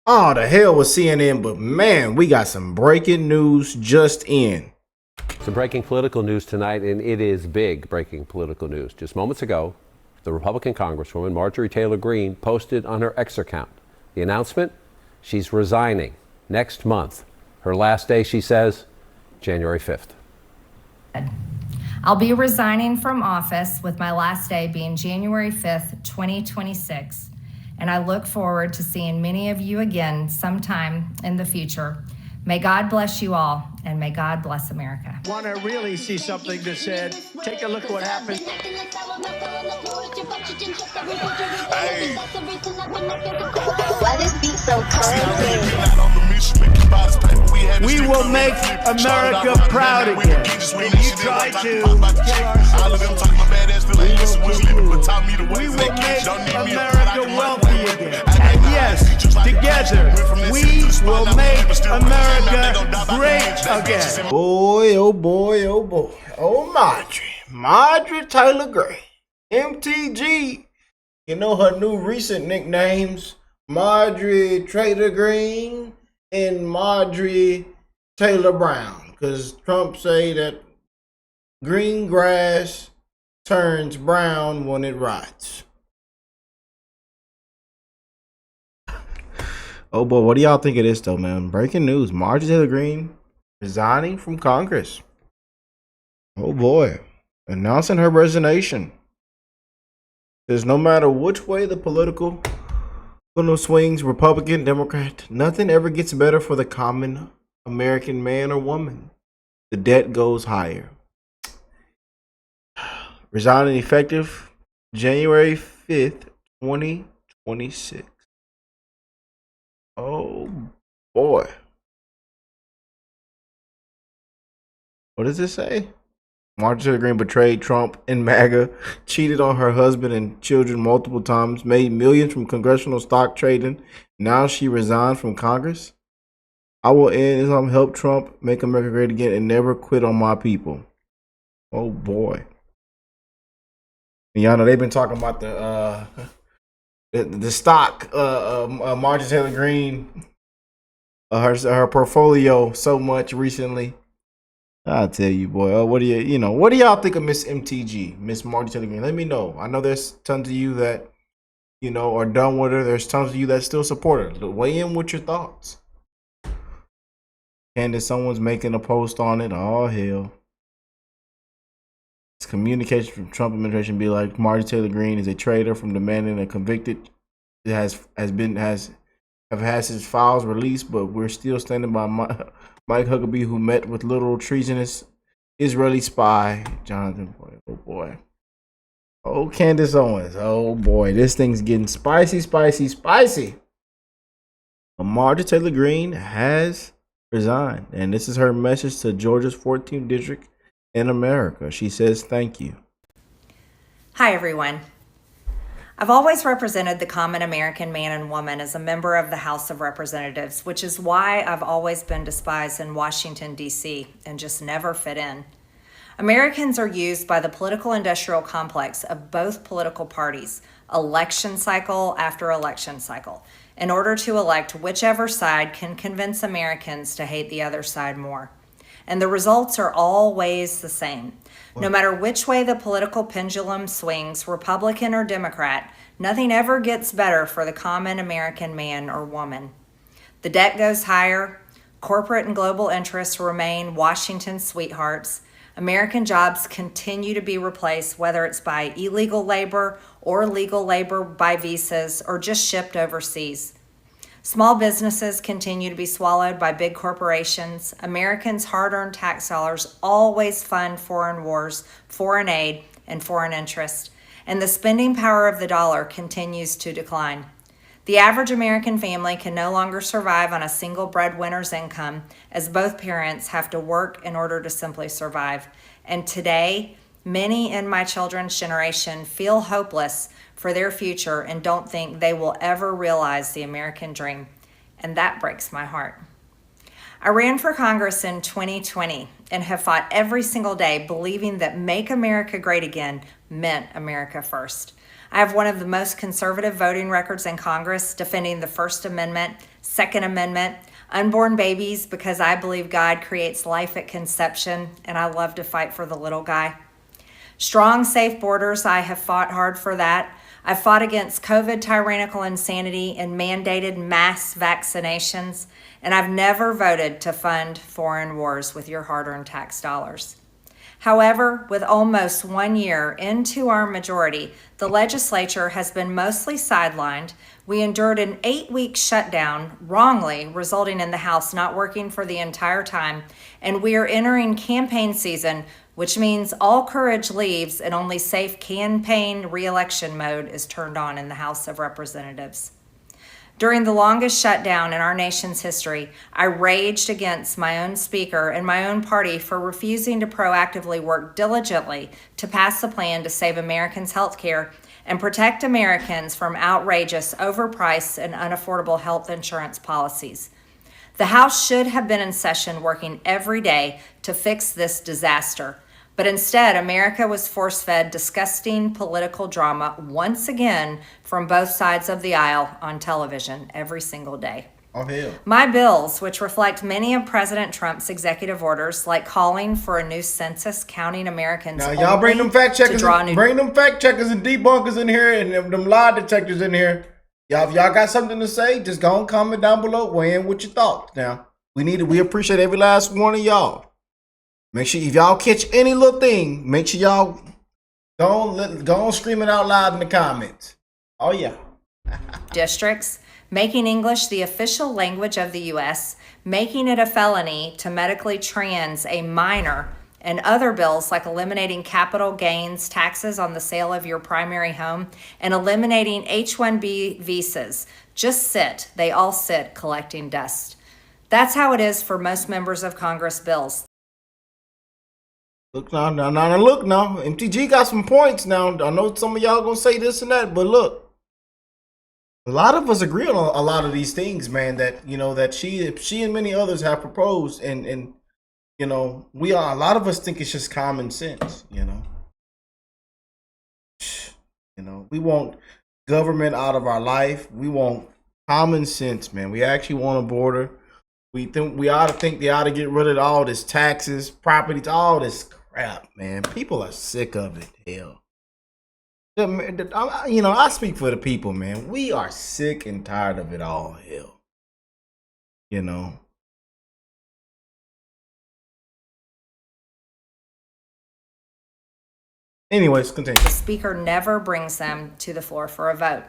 Oh, the hell with CNN, but man, we got some breaking news just in. Some breaking political news tonight, and it is big breaking political news. Just moments ago, the Republican Congresswoman Marjorie Taylor Greene posted on her X account the announcement she's resigning next month. Her last day, she says, January 5th. I'll be resigning from office with my last day being January 5th, 2026. And I look forward to seeing many of you again sometime in the future. May God bless you all, and may God bless America. Want to really see something that said, take a look at what happened. Hey. Why this beat so cold? We will make America proud again. And you try to we will make America wealthy again. And yes, together, we will make America great again. Boy, oh boy, oh boy. Oh, Marjorie Taylor Greene, MTG. You know her new recent nicknames, Marjorie Taylor Greene and Marjorie Taylor Brown. Because Trump say that green grass turns brown when it rots. Oh boy, what do y'all think of this though, man? Breaking news, Marjorie Taylor Greene resigning from Congress. Oh boy, announcing her resignation. Says no matter which way the political swings, Republican, Democrat, nothing ever gets better for the common American man or woman. The debt goes higher. Resigning effective January 5th, 2026. Oh boy. What does it say? Marjorie Taylor Greene betrayed Trump and MAGA, cheated on her husband and children multiple times, made millions from congressional stock trading. Now she resigned from Congress. I will end Islam, help Trump make America great again, and never quit on my people. Oh boy. Y'all know they've been talking about the stock Marjorie Taylor Greene, her portfolio so much recently. I'll tell you, boy. What do y'all think of Miss MTG, Miss Marjorie Taylor Greene? Let me know. I know there's tons of you that are done with her. There's tons of you that still support her. Weigh in with your thoughts. And if someone's making a post on it, oh hell. It's communication from Trump administration be like Marjorie Taylor Greene is a traitor from demanding a convicted has his files released, but we're still standing by Mike Huckabee, who met with literal treasonous Israeli spy Jonathan. Oh boy. Oh, Candace Owens. Oh boy, this thing's getting spicy. But Marjorie Taylor Greene has resigned, and this is her message to Georgia's 14th district in America. She says thank you. Hi, everyone. I've always represented the common American man and woman as a member of the House of Representatives, which is why I've always been despised in Washington, D.C., and just never fit in. Americans are used by the political industrial complex of both political parties, election cycle after election cycle, in order to elect whichever side can convince Americans to hate the other side more. And the results are always the same. No matter which way the political pendulum swings, Republican or Democrat, nothing ever gets better for the common American man or woman. The debt goes higher, corporate and global interests remain Washington's sweethearts, American jobs continue to be replaced, whether it's by illegal labor or legal labor by visas or just shipped overseas. Small businesses continue to be swallowed by big corporations. Americans' hard-earned tax dollars always fund foreign wars, foreign aid, and foreign interest. And the spending power of the dollar continues to decline. The average American family can no longer survive on a single breadwinner's income, as both parents have to work in order to simply survive. And today, many in my children's generation feel hopeless for their future and don't think they will ever realize the American dream. And that breaks my heart. I ran for Congress in 2020 and have fought every single day believing that Make America Great Again meant America first. I have one of the most conservative voting records in Congress, defending the First Amendment, Second Amendment, unborn babies, because I believe God creates life at conception, and I love to fight for the little guy. Strong, safe borders, I have fought hard for that. I've fought against COVID tyrannical insanity and mandated mass vaccinations, and I've never voted to fund foreign wars with your hard-earned tax dollars. However, with almost 1 year into our majority, the legislature has been mostly sidelined. We endured an 8-week shutdown, wrongly, resulting in the House not working for the entire time, and we are entering campaign season, which means all courage leaves and only safe campaign re-election mode is turned on in the House of Representatives. During the longest shutdown in our nation's history, I raged against my own speaker and my own party for refusing to proactively work diligently to pass a plan to save Americans' health care and protect Americans from outrageous, overpriced, and unaffordable health insurance policies. The House should have been in session working every day to fix this disaster. But instead, America was force-fed disgusting political drama once again from both sides of the aisle on television every single day. Oh, hell. My bills, which reflect many of President Trump's executive orders, like calling for a new census counting Americans. Now, y'all bring them fact checkers, bring them fact checkers and debunkers in here and them lie detectors in here. Y'all, if y'all got something to say, just go and comment down below, weigh in with your thoughts. Now, we appreciate every last one of y'all. Make sure if y'all catch any little thing, make sure y'all go on scream it out loud in the comments. Oh yeah. Districts, making English the official language of the U.S., making it a felony to medically trans a minor, and other bills like eliminating capital gains taxes on the sale of your primary home and eliminating H-1B visas. They all sit collecting dust. That's how it is for most members of Congress bills. Look now. Look now. MTG got some points now. I know some of y'all gonna say this and that, but look, a lot of us agree on a lot of these things, man. That that she and many others have proposed, and a lot of us think it's just common sense. We want government out of our life. We want common sense, man. We actually want a border. We think they ought to get rid of all this taxes, properties, all this crap, man. People are sick of it. Hell, I speak for the people, man. We are sick and tired of it all. Hell, Anyways, continue. The Speaker never brings them to the floor for a vote.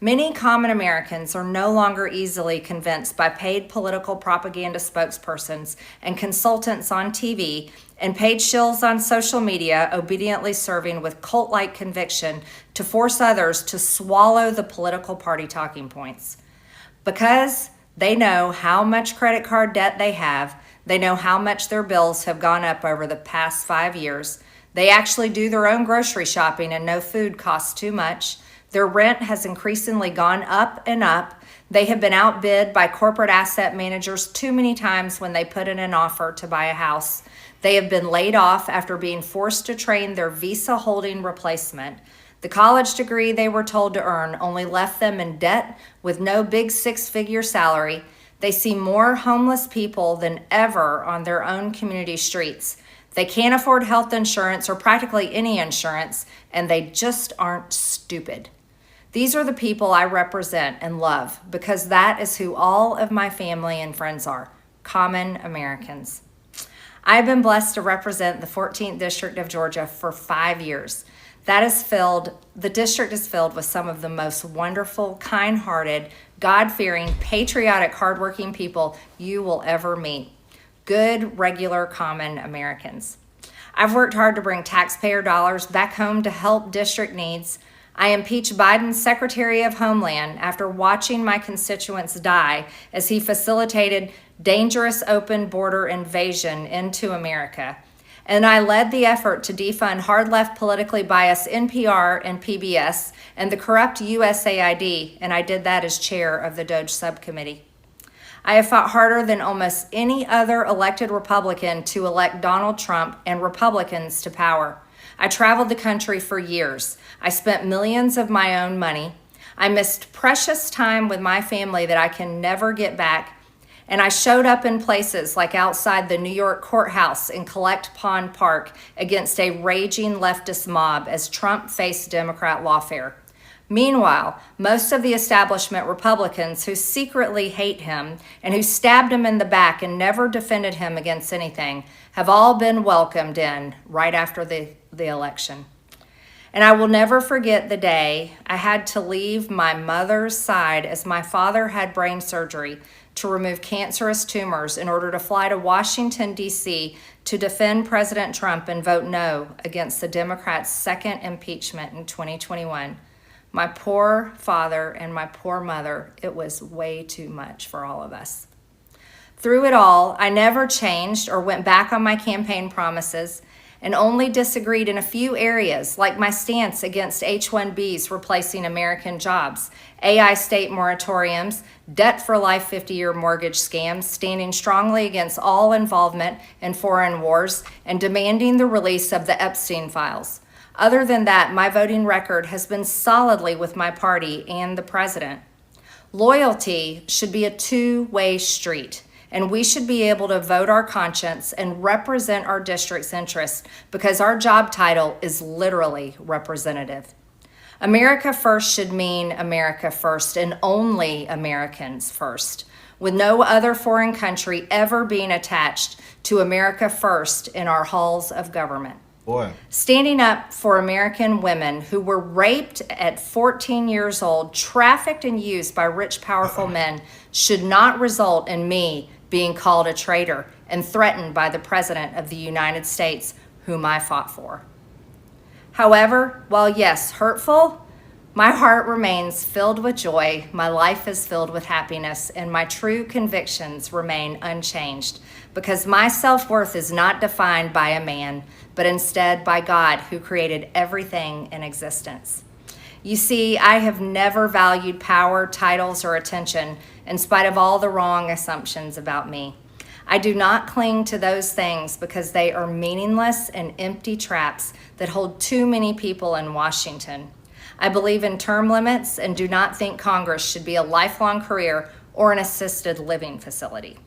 Many common Americans are no longer easily convinced by paid political propaganda spokespersons and consultants on TV and paid shills on social media obediently serving with cult-like conviction to force others to swallow the political party talking points. Because they know how much credit card debt they have, they know how much their bills have gone up over the past 5 years, they actually do their own grocery shopping and know food costs too much. Their rent has increasingly gone up and up. They have been outbid by corporate asset managers too many times when they put in an offer to buy a house. They have been laid off after being forced to train their visa holding replacement. The college degree they were told to earn only left them in debt with no big 6-figure salary. They see more homeless people than ever on their own community streets. They can't afford health insurance or practically any insurance, and they just aren't stupid. These are the people I represent and love because that is who all of my family and friends are, common Americans. I've been blessed to represent the 14th District of Georgia for 5 years. The district is filled with some of the most wonderful, kind-hearted, God-fearing, patriotic, hardworking people you will ever meet. Good, regular, common Americans. I've worked hard to bring taxpayer dollars back home to help district needs. I impeached Biden's Secretary of Homeland after watching my constituents die as he facilitated dangerous open border invasion into America. And I led the effort to defund hard-left politically biased NPR and PBS and the corrupt USAID, and I did that as chair of the DOJ subcommittee. I have fought harder than almost any other elected Republican to elect Donald Trump and Republicans to power. I traveled the country for years. I spent millions of my own money. I missed precious time with my family that I can never get back. And I showed up in places like outside the New York courthouse in Collect Pond Park against a raging leftist mob as Trump faced Democrat lawfare. Meanwhile, most of the establishment Republicans who secretly hate him and who stabbed him in the back and never defended him against anything have all been welcomed in right after the election. And I will never forget the day I had to leave my mother's side as my father had brain surgery to remove cancerous tumors in order to fly to Washington, D.C. to defend President Trump and vote no against the Democrats' second impeachment in 2021. My poor father and my poor mother, it was way too much for all of us. Through it all, I never changed or went back on my campaign promises and only disagreed in a few areas, like my stance against H-1Bs replacing American jobs, AI state moratoriums, debt for life 50-year mortgage scams, standing strongly against all involvement in foreign wars, and demanding the release of the Epstein files. Other than that, my voting record has been solidly with my party and the president. Loyalty should be a two-way street, and we should be able to vote our conscience and represent our district's interests because our job title is literally representative. America first should mean America first and only Americans first, with no other foreign country ever being attached to America first in our halls of government. Boy. Standing up for American women who were raped at 14 years old, trafficked and used by rich, powerful men should not result in me being called a traitor and threatened by the President of the United States, whom I fought for. However, while yes, hurtful, my heart remains filled with joy, my life is filled with happiness, and my true convictions remain unchanged because my self-worth is not defined by a man, but instead by God who created everything in existence. You see, I have never valued power, titles, or attention in spite of all the wrong assumptions about me. I do not cling to those things because they are meaningless and empty traps that hold too many people in Washington. I believe in term limits and do not think Congress should be a lifelong career or an assisted living facility.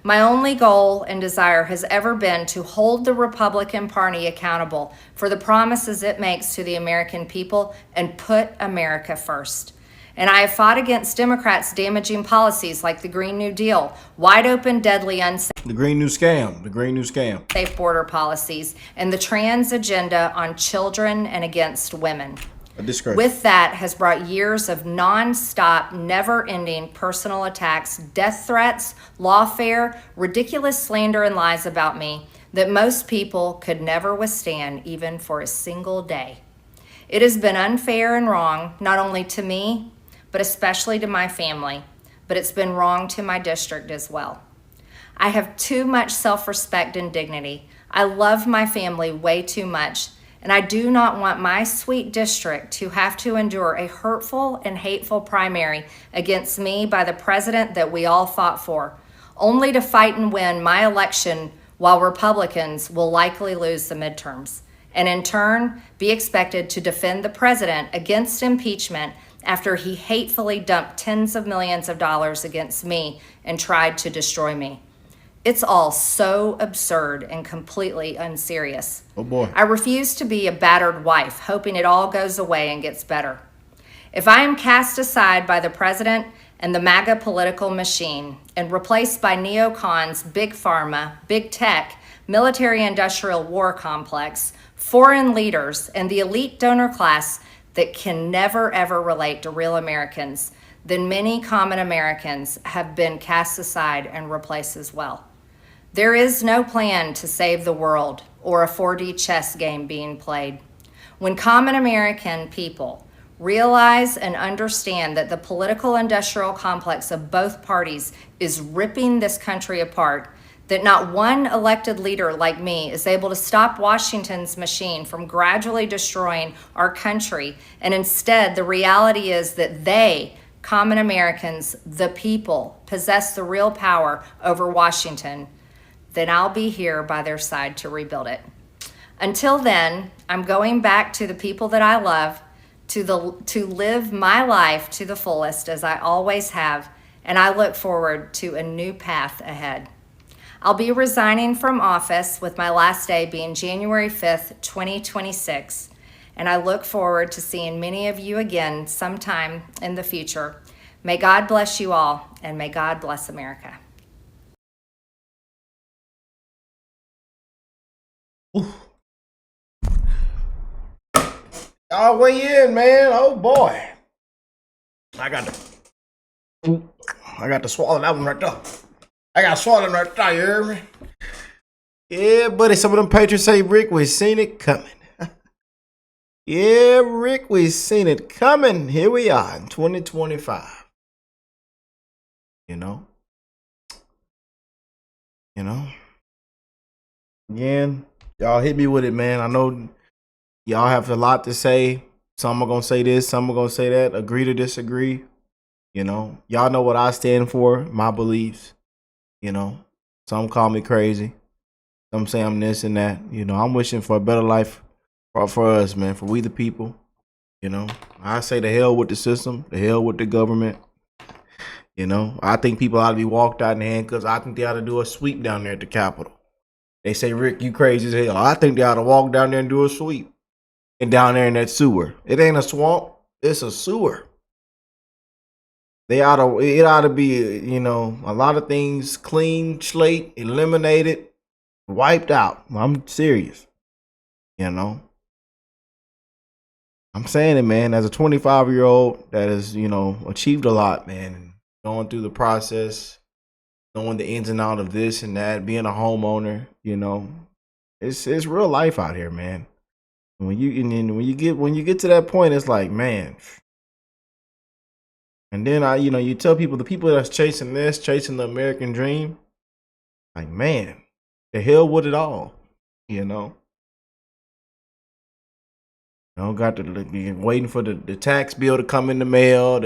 My only goal and desire has ever been to hold the Republican Party accountable for the promises it makes to the American people and put America first. And I have fought against Democrats' damaging policies like the Green New Deal, wide open, deadly, unsafe The Green New Scam. safe border policies, and the trans agenda on children and against women. A disgrace. With that has brought years of non-stop, never-ending personal attacks, death threats, lawfare, ridiculous slander and lies about me that most people could never withstand even for a single day. It has been unfair and wrong, not only to me, but especially to my family, but it's been wrong to my district as well. I have too much self-respect and dignity. I love my family way too much, and I do not want my sweet district to have to endure a hurtful and hateful primary against me by the president that we all fought for, only to fight and win my election while Republicans will likely lose the midterms, and in turn be expected to defend the president against impeachment after he hatefully dumped tens of millions of dollars against me and tried to destroy me. It's all so absurd and completely unserious. Oh boy. I refuse to be a battered wife, hoping it all goes away and gets better. If I am cast aside by the president and the MAGA political machine and replaced by neocons, big pharma, big tech, military-industrial war complex, foreign leaders, and the elite donor class that can never ever relate to real Americans, then many common Americans have been cast aside and replaced as well. There is no plan to save the world or a 4D chess game being played. When common American people realize and understand that the political industrial complex of both parties is ripping this country apart, that not one elected leader like me is able to stop Washington's machine from gradually destroying our country, and instead the reality is that they, common Americans, the people, possess the real power over Washington, then I'll be here by their side to rebuild it. Until then, I'm going back to the people that I love, to live my life to the fullest as I always have, and I look forward to a new path ahead. I'll be resigning from office with my last day being January 5th, 2026, and I look forward to seeing many of you again sometime in the future. May God bless you all, and may God bless America. Y'all weigh in, man. Oh boy. I got to swallow that one right there. I got to swallow it right there, you hear me? Yeah, buddy. Some of them patriots say, Rick, we seen it coming. Yeah, Rick, we seen it coming. Here we are in 2025. You know? Again, y'all hit me with it, man. I know y'all have a lot to say. Some are going to say this, some are going to say that. Agree to disagree. Y'all know what I stand for, my beliefs. Some call me crazy. Some say I'm this and that. I'm wishing for a better life for us, man, for we the people. I say the hell with the system, the hell with the government. I think people ought to be walked out in handcuffs. I think they ought to do a sweep down there at the Capitol. They say, Rick, you crazy as hell. I think they ought to walk down there and do a sweep. And down there in that sewer. It ain't a swamp. It's a sewer. It ought to be, a lot of things clean, slate, eliminated, wiped out. I'm serious. I'm saying it, man. As a 25-year-old that has, achieved a lot, man, and going through the process, knowing the ins and outs of this and that, being a homeowner, it's real life out here, man. When you get to that point, it's like, man. And then you tell people, the people that's chasing the American dream, like, man, the hell with it all, got to waiting for the tax bill to come in the mail.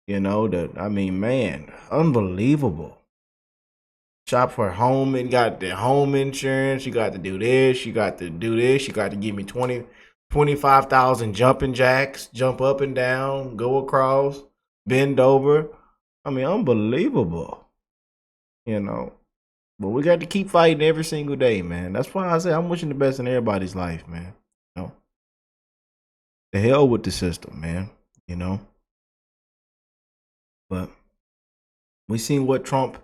Man, unbelievable. Shop for home and got the home insurance. You got to do this. You got to do this. You got to give me 25,000 jumping jacks, jump up and down, go across, bend over. Unbelievable. But we got to keep fighting every single day, man. That's why I say I'm wishing the best in everybody's life, man. The hell with the system, man. But we seen what Trump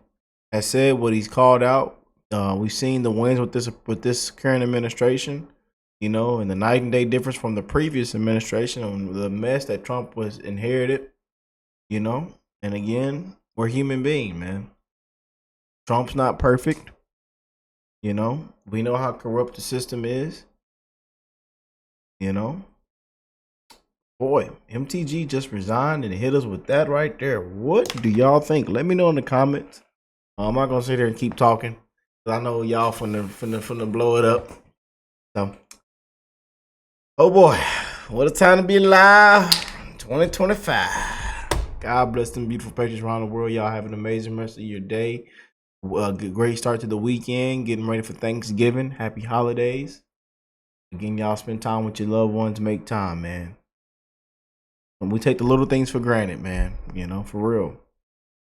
has said, what he's called out. We've seen the wins with this current administration, and the night and day difference from the previous administration on the mess that Trump was inherited, And again, we're human beings, man. Trump's not perfect. We know how corrupt the system is. Boy, MTG just resigned and hit us with that right there. What do y'all think? Let me know in the comments. I'm not gonna sit here and keep talking, cause I know y'all finna blow it up. So, oh boy, what a time to be alive! 2025. God bless them beautiful patriots around the world. Y'all have an amazing rest of your day. Great start to the weekend. Getting ready for Thanksgiving. Happy holidays. Again, y'all spend time with your loved ones. Make time, man. And we take the little things for granted, man. For real.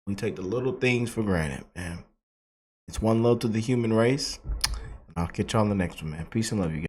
We take the little things for granted, man. It's one love to the human race. I'll catch y'all on the next one, man. Peace and love, you guys.